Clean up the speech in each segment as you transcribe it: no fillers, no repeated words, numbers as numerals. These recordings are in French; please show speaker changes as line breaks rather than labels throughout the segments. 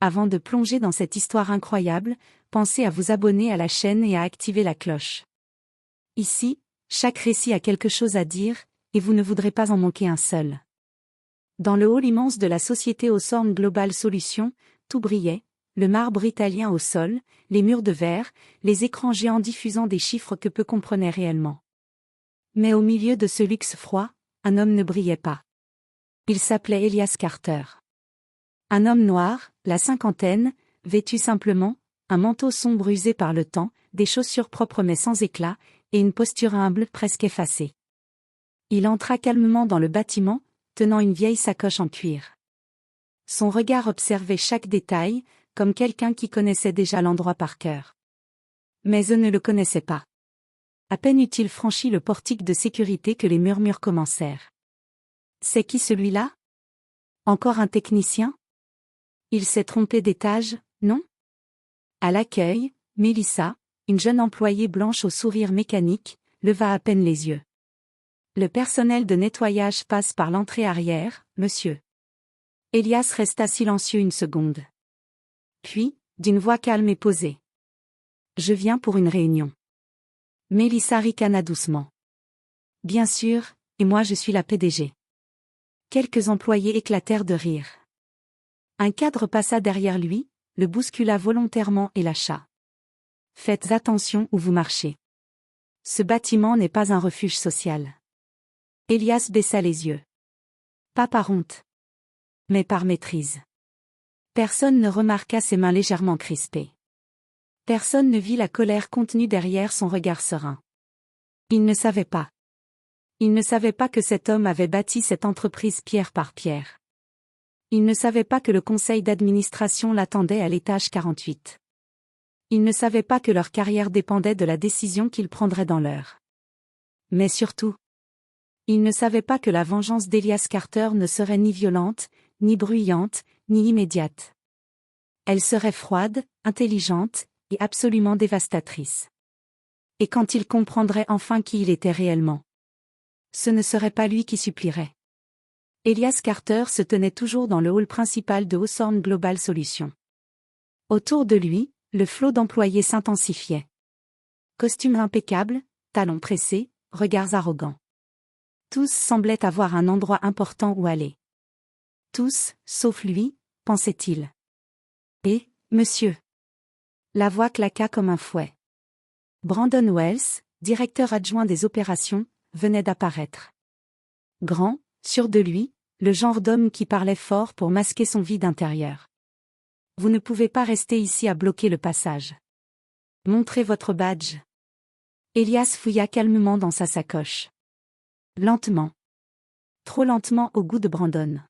Avant de plonger dans cette histoire incroyable, pensez à vous abonner à la chaîne et à activer la cloche. Ici, chaque récit a quelque chose à dire, et vous ne voudrez pas en manquer un seul. Dans le hall immense de la société Hawthorne Global Solutions, tout brillait, le marbre italien au sol, les murs de verre, les écrans géants diffusant des chiffres que peu comprenaient réellement. Mais au milieu de ce luxe froid, un homme ne brillait pas. Il s'appelait Elias Carter. Un homme noir, la cinquantaine, vêtu simplement, un manteau sombre usé par le temps, des chaussures propres mais sans éclat, et une posture humble presque effacée. Il entra calmement dans le bâtiment, tenant une vieille sacoche en cuir. Son regard observait chaque détail, comme quelqu'un qui connaissait déjà l'endroit par cœur. Mais eux ne le connaissaient pas. À peine eut-il franchi le portique de sécurité que les murmures commencèrent. « C'est qui celui-là ? Encore un technicien ? Il s'est trompé d'étage, non ?» À l'accueil, Mélissa, une jeune employée blanche au sourire mécanique, leva à peine les yeux. « Le personnel de nettoyage passe par l'entrée arrière, monsieur. » Elias resta silencieux une seconde. Puis, d'une voix calme et posée. « Je viens pour une réunion. » Mélissa ricana doucement. « Bien sûr, et moi je suis la PDG. » Quelques employés éclatèrent de rire. Un cadre passa derrière lui, le bouscula volontairement et lâcha. « Faites attention où vous marchez. Ce bâtiment n'est pas un refuge social. » Elias baissa les yeux. Pas par honte, mais par maîtrise. Personne ne remarqua ses mains légèrement crispées. Personne ne vit la colère contenue derrière son regard serein. Il ne savait pas. Il ne savait pas que cet homme avait bâti cette entreprise pierre par pierre. Il ne savait pas que le conseil d'administration l'attendait à l'étage 48. Il ne savait pas que leur carrière dépendait de la décision qu'il prendrait dans l'heure. Mais surtout, il ne savait pas que la vengeance d'Elias Carter ne serait ni violente, ni bruyante, ni immédiate. Elle serait froide, intelligente, et absolument dévastatrice. Et quand il comprendrait enfin qui il était réellement, ce ne serait pas lui qui supplierait. Elias Carter se tenait toujours dans le hall principal de Hawthorne Global Solutions. Autour de lui, le flot d'employés s'intensifiait. Costumes impeccables, talons pressés, regards arrogants. Tous semblaient avoir un endroit important où aller. Tous, sauf lui, pensait-il. Et, monsieur. La voix claqua comme un fouet. Brandon Wells, directeur adjoint des opérations, venait d'apparaître. Grand, sûr de lui, le genre d'homme qui parlait fort pour masquer son vide intérieur. Vous ne pouvez pas rester ici à bloquer le passage. Montrez votre badge. Elias fouilla calmement dans sa sacoche. Lentement. Trop lentement au goût de Brandon.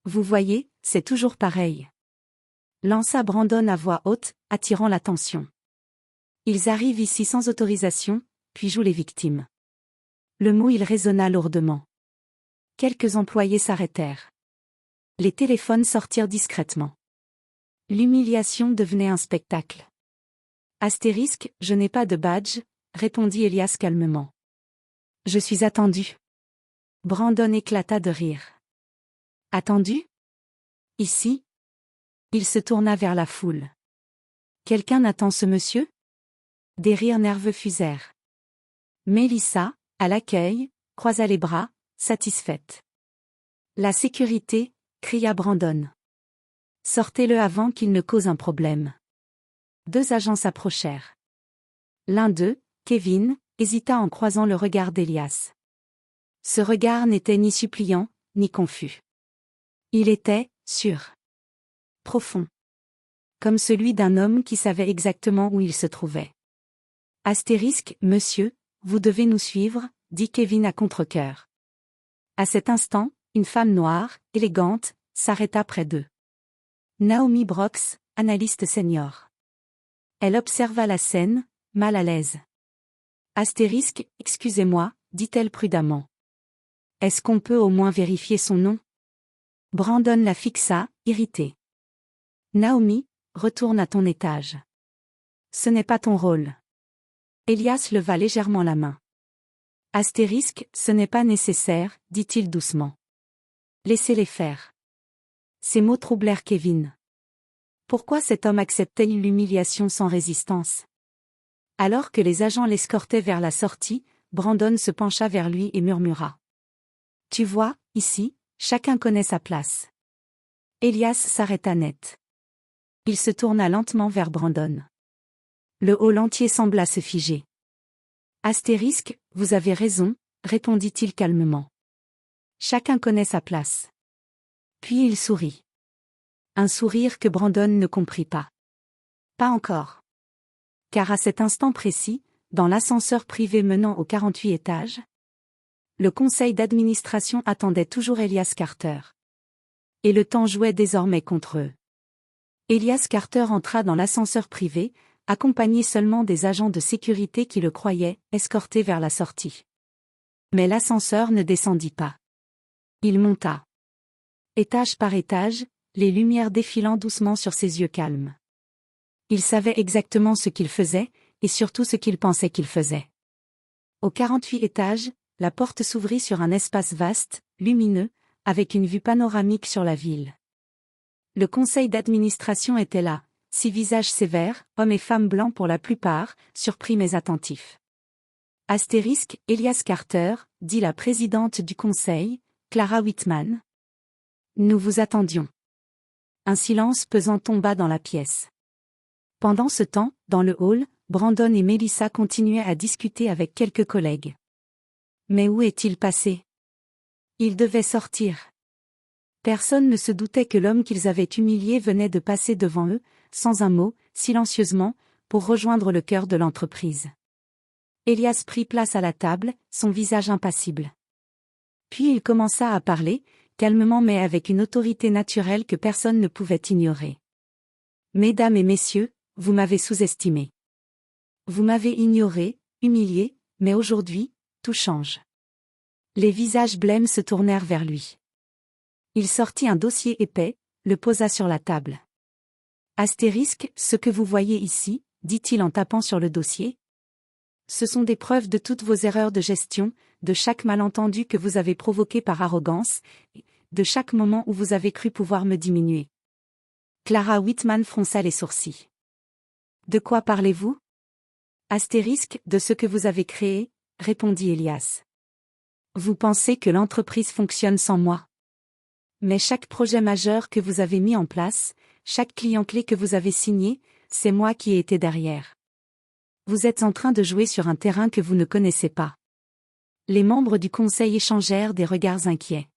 Vous voyez, c'est toujours pareil. Lança Brandon à voix haute, attirant l'attention. Ils arrivent ici sans autorisation, puis jouent les victimes. Le mot il résonna lourdement. Quelques employés s'arrêtèrent. Les téléphones sortirent discrètement. L'humiliation devenait un spectacle. Astérisque, je n'ai pas de badge, répondit Elias calmement. Je suis attendu. Brandon éclata de rire. Attendu ? Ici ? Il se tourna vers la foule. Quelqu'un attend ce monsieur ? Des rires nerveux fusèrent. Mélissa, à l'accueil, croisa les bras, satisfaite. La sécurité, cria Brandon. Sortez-le avant qu'il ne cause un problème. Deux agents s'approchèrent. L'un d'eux, Kevin, hésita en croisant le regard d'Elias. Ce regard n'était ni suppliant, ni confus. Il était, sûr. Profond. Comme celui d'un homme qui savait exactement où il se trouvait. Astérisque, monsieur, vous devez nous suivre, dit Kevin à contre-cœur. À cet instant, une femme noire, élégante, s'arrêta près d'eux. Naomi Brox, analyste senior. Elle observa la scène, mal à l'aise. Astérisque, excusez-moi, dit-elle prudemment. Est-ce qu'on peut au moins vérifier son nom ? Brandon la fixa, irrité. Naomi, retourne à ton étage. Ce n'est pas ton rôle. Elias leva légèrement la main. Astérisque, ce n'est pas nécessaire, dit-il doucement. Laissez-les faire. Ces mots troublèrent Kevin. Pourquoi cet homme acceptait-il l'humiliation sans résistance? Alors que les agents l'escortaient vers la sortie, Brandon se pencha vers lui et murmura. « Tu vois, ici, chacun connaît sa place. » Elias s'arrêta net. Il se tourna lentement vers Brandon. Le hall entier sembla se figer. « Astérisque, vous avez raison, » répondit-il calmement. « Chacun connaît sa place. » Puis il sourit. Un sourire que Brandon ne comprit pas. Pas encore. Car à cet instant précis, dans l'ascenseur privé menant aux 48 étages, le conseil d'administration attendait toujours Elias Carter. Et le temps jouait désormais contre eux. Elias Carter entra dans l'ascenseur privé, accompagné seulement des agents de sécurité qui le croyaient, escortés vers la sortie. Mais l'ascenseur ne descendit pas. Il monta. Étage par étage, les lumières défilant doucement sur ses yeux calmes. Il savait exactement ce qu'il faisait, et surtout ce qu'il pensait qu'il faisait. Au 48 étages, la porte s'ouvrit sur un espace vaste, lumineux, avec une vue panoramique sur la ville. Le conseil d'administration était là, 6 visages sévères, hommes et femmes blancs pour la plupart, surpris mais attentifs. Astérisque, Elias Carter, dit la présidente du conseil, Clara Whitman. Nous vous attendions. Un silence pesant tomba dans la pièce. Pendant ce temps, dans le hall, Brandon et Melissa continuaient à discuter avec quelques collègues. Mais où est-il passé? Il devait sortir. Personne ne se doutait que l'homme qu'ils avaient humilié venait de passer devant eux, sans un mot, silencieusement, pour rejoindre le cœur de l'entreprise. Elias prit place à la table, son visage impassible. Puis il commença à parler, calmement mais avec une autorité naturelle que personne ne pouvait ignorer. « Mesdames et messieurs, vous m'avez sous-estimé. Vous m'avez ignoré, humilié, mais aujourd'hui, tout change. » Les visages blêmes se tournèrent vers lui. Il sortit un dossier épais, le posa sur la table. « Astérisque, ce que vous voyez ici, » dit-il en tapant sur le dossier. « Ce sont des preuves de toutes vos erreurs de gestion, de chaque malentendu que vous avez provoqué par arrogance, de chaque moment où vous avez cru pouvoir me diminuer. » Clara Whitman fronça les sourcils. « De quoi parlez-vous? » Astérisque, de ce que vous avez créé, répondit Elias. « Vous pensez que l'entreprise fonctionne sans moi? Mais chaque projet majeur que vous avez mis en place, chaque client clé que vous avez signé, c'est moi qui ai été derrière. Vous êtes en train de jouer sur un terrain que vous ne connaissez pas. » Les membres du conseil échangèrent des regards inquiets.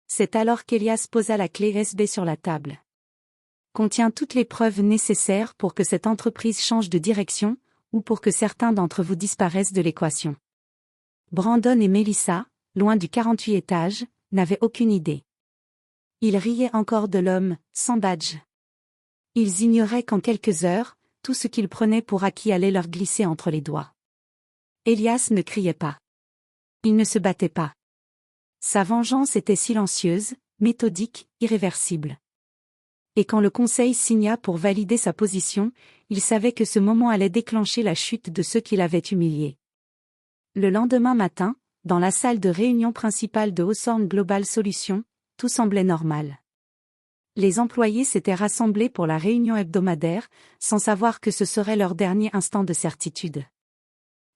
C'est alors qu'Elias posa la clé USB sur la table. « Contient toutes les preuves nécessaires pour que cette entreprise change de direction, ou pour que certains d'entre vous disparaissent de l'équation. » Brandon et Melissa, loin du 48 étages, n'avaient aucune idée. Ils riaient encore de l'homme, sans badge. Ils ignoraient qu'en quelques heures, tout ce qu'ils prenaient pour acquis allait leur glisser entre les doigts. Elias ne criait pas. Il ne se battait pas. Sa vengeance était silencieuse, méthodique, irréversible. Et quand le conseil signa pour valider sa position, il savait que ce moment allait déclencher la chute de ceux qui l'avaient humilié. Le lendemain matin, dans la salle de réunion principale de Hawthorne Global Solutions, tout semblait normal. Les employés s'étaient rassemblés pour la réunion hebdomadaire, sans savoir que ce serait leur dernier instant de certitude.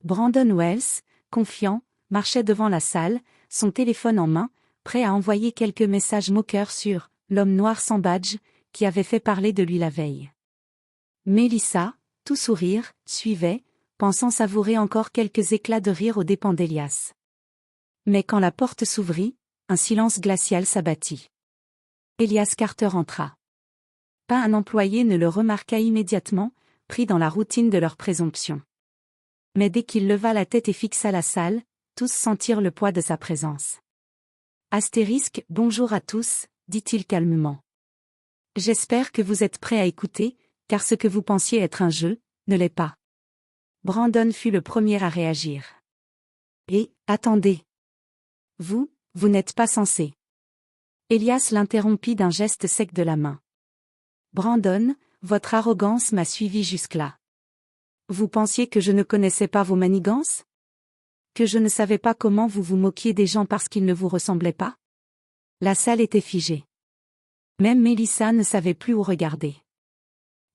Brandon Wells, confiant, marchait devant la salle, son téléphone en main, prêt à envoyer quelques messages moqueurs sur « l'homme noir sans badge » qui avait fait parler de lui la veille. Melissa, tout sourire, suivait, pensant savourer encore quelques éclats de rire aux dépens d'Elias. Mais quand la porte s'ouvrit, un silence glacial s'abattit. Elias Carter entra. Pas un employé ne le remarqua immédiatement, pris dans la routine de leur présomption. Mais dès qu'il leva la tête et fixa la salle, tous sentirent le poids de sa présence. Astérisque, bonjour à tous, dit-il calmement. J'espère que vous êtes prêts à écouter, car ce que vous pensiez être un jeu, ne l'est pas. Brandon fut le premier à réagir. Et, attendez. Vous n'êtes pas censé. Elias l'interrompit d'un geste sec de la main. Brandon, votre arrogance m'a suivi jusque-là. Vous pensiez que je ne connaissais pas vos manigances? Que je ne savais pas comment vous vous moquiez des gens parce qu'ils ne vous ressemblaient pas? La salle était figée. Même Melissa ne savait plus où regarder.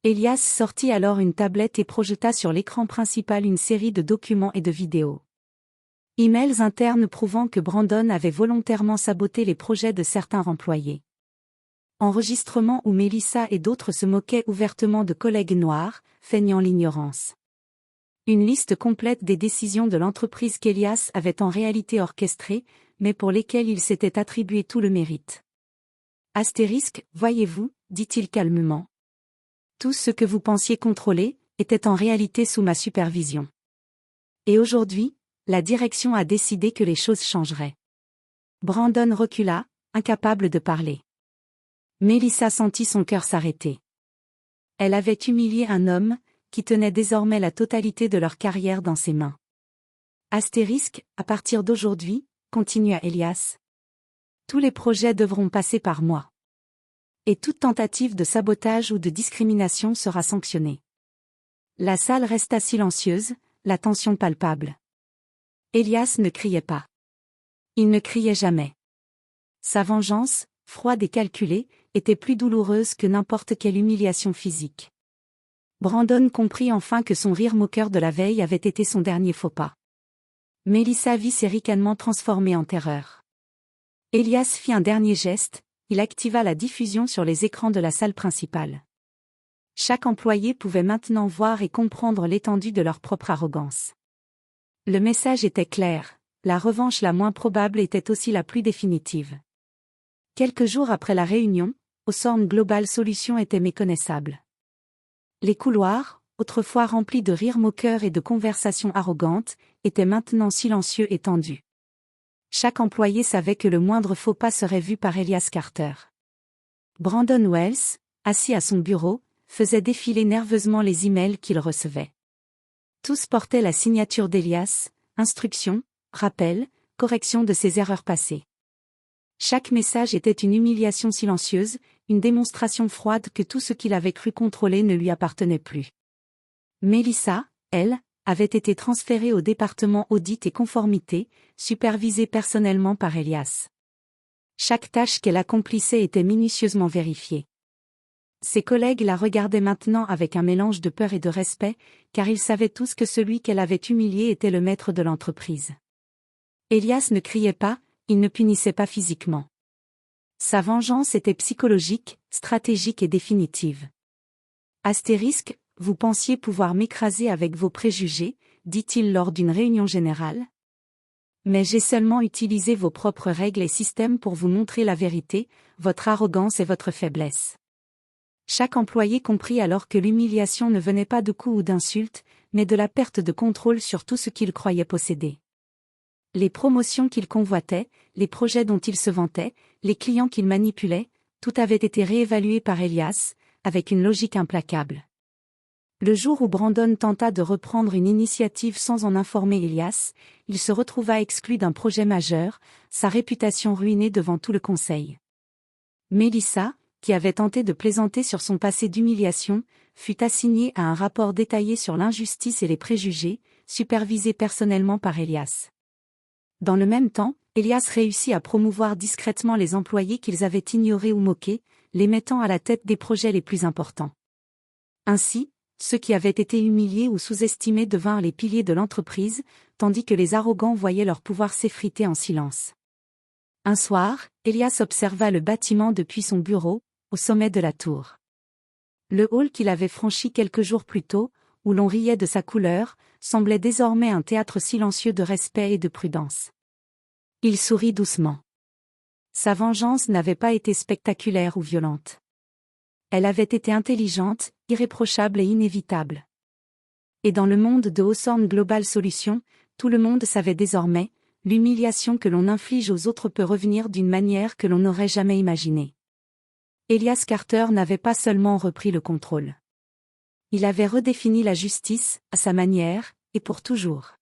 Elias sortit alors une tablette et projeta sur l'écran principal une série de documents et de vidéos. Emails internes prouvant que Brandon avait volontairement saboté les projets de certains employés. Enregistrements où Melissa et d'autres se moquaient ouvertement de collègues noirs, feignant l'ignorance. Une liste complète des décisions de l'entreprise qu'Elias avait en réalité orchestrées, mais pour lesquelles il s'était attribué tout le mérite. Astérisque, voyez-vous, dit-il calmement. Tout ce que vous pensiez contrôler, était en réalité sous ma supervision. Et aujourd'hui, la direction a décidé que les choses changeraient. Brandon recula, incapable de parler. Melissa sentit son cœur s'arrêter. Elle avait humilié un homme, qui tenait désormais la totalité de leur carrière dans ses mains. Astérisque, à partir d'aujourd'hui, continua Elias. Tous les projets devront passer par moi. Et toute tentative de sabotage ou de discrimination sera sanctionnée. La salle resta silencieuse, la tension palpable. Elias ne criait pas. Il ne criait jamais. Sa vengeance, froide et calculée, était plus douloureuse que n'importe quelle humiliation physique. Brandon comprit enfin que son rire moqueur de la veille avait été son dernier faux pas. Melissa vit ses ricanements transformés en terreur. Elias fit un dernier geste, il activa la diffusion sur les écrans de la salle principale. Chaque employé pouvait maintenant voir et comprendre l'étendue de leur propre arrogance. Le message était clair, la revanche la moins probable était aussi la plus définitive. Quelques jours après la réunion, Hawthorne Global Solutions était méconnaissable. Les couloirs, autrefois remplis de rires moqueurs et de conversations arrogantes, étaient maintenant silencieux et tendus. Chaque employé savait que le moindre faux pas serait vu par Elias Carter. Brandon Wells, assis à son bureau, faisait défiler nerveusement les emails qu'il recevait. Tous portaient la signature d'Elias, instructions, rappels, correction de ses erreurs passées. Chaque message était une humiliation silencieuse, une démonstration froide que tout ce qu'il avait cru contrôler ne lui appartenait plus. Melissa, elle, avait été transférée au département audit et conformité, supervisée personnellement par Elias. Chaque tâche qu'elle accomplissait était minutieusement vérifiée. Ses collègues la regardaient maintenant avec un mélange de peur et de respect, car ils savaient tous que celui qu'elle avait humilié était le maître de l'entreprise. Elias ne criait pas, il ne punissait pas physiquement. Sa vengeance était psychologique, stratégique et définitive. Astérisque, vous pensiez pouvoir m'écraser avec vos préjugés, dit-il lors d'une réunion générale. Mais j'ai seulement utilisé vos propres règles et systèmes pour vous montrer la vérité, votre arrogance et votre faiblesse. Chaque employé comprit alors que l'humiliation ne venait pas de coups ou d'insultes, mais de la perte de contrôle sur tout ce qu'il croyait posséder. Les promotions qu'il convoitait, les projets dont il se vantait, les clients qu'il manipulait, tout avait été réévalué par Elias, avec une logique implacable. Le jour où Brandon tenta de reprendre une initiative sans en informer Elias, il se retrouva exclu d'un projet majeur, sa réputation ruinée devant tout le conseil. Melissa, qui avait tenté de plaisanter sur son passé d'humiliation, fut assignée à un rapport détaillé sur l'injustice et les préjugés, supervisé personnellement par Elias. Dans le même temps, Elias réussit à promouvoir discrètement les employés qu'ils avaient ignorés ou moqués, les mettant à la tête des projets les plus importants. Ainsi, ceux qui avaient été humiliés ou sous-estimés devinrent les piliers de l'entreprise, tandis que les arrogants voyaient leur pouvoir s'effriter en silence. Un soir, Elias observa le bâtiment depuis son bureau, au sommet de la tour. Le hall qu'il avait franchi quelques jours plus tôt, où l'on riait de sa couleur, semblait désormais un théâtre silencieux de respect et de prudence. Il sourit doucement. Sa vengeance n'avait pas été spectaculaire ou violente. Elle avait été intelligente, irréprochable et inévitable. Et dans le monde de Hawthorne Global Solutions, tout le monde savait désormais, l'humiliation que l'on inflige aux autres peut revenir d'une manière que l'on n'aurait jamais imaginée. Elias Carter n'avait pas seulement repris le contrôle. Il avait redéfini la justice, à sa manière, et pour toujours.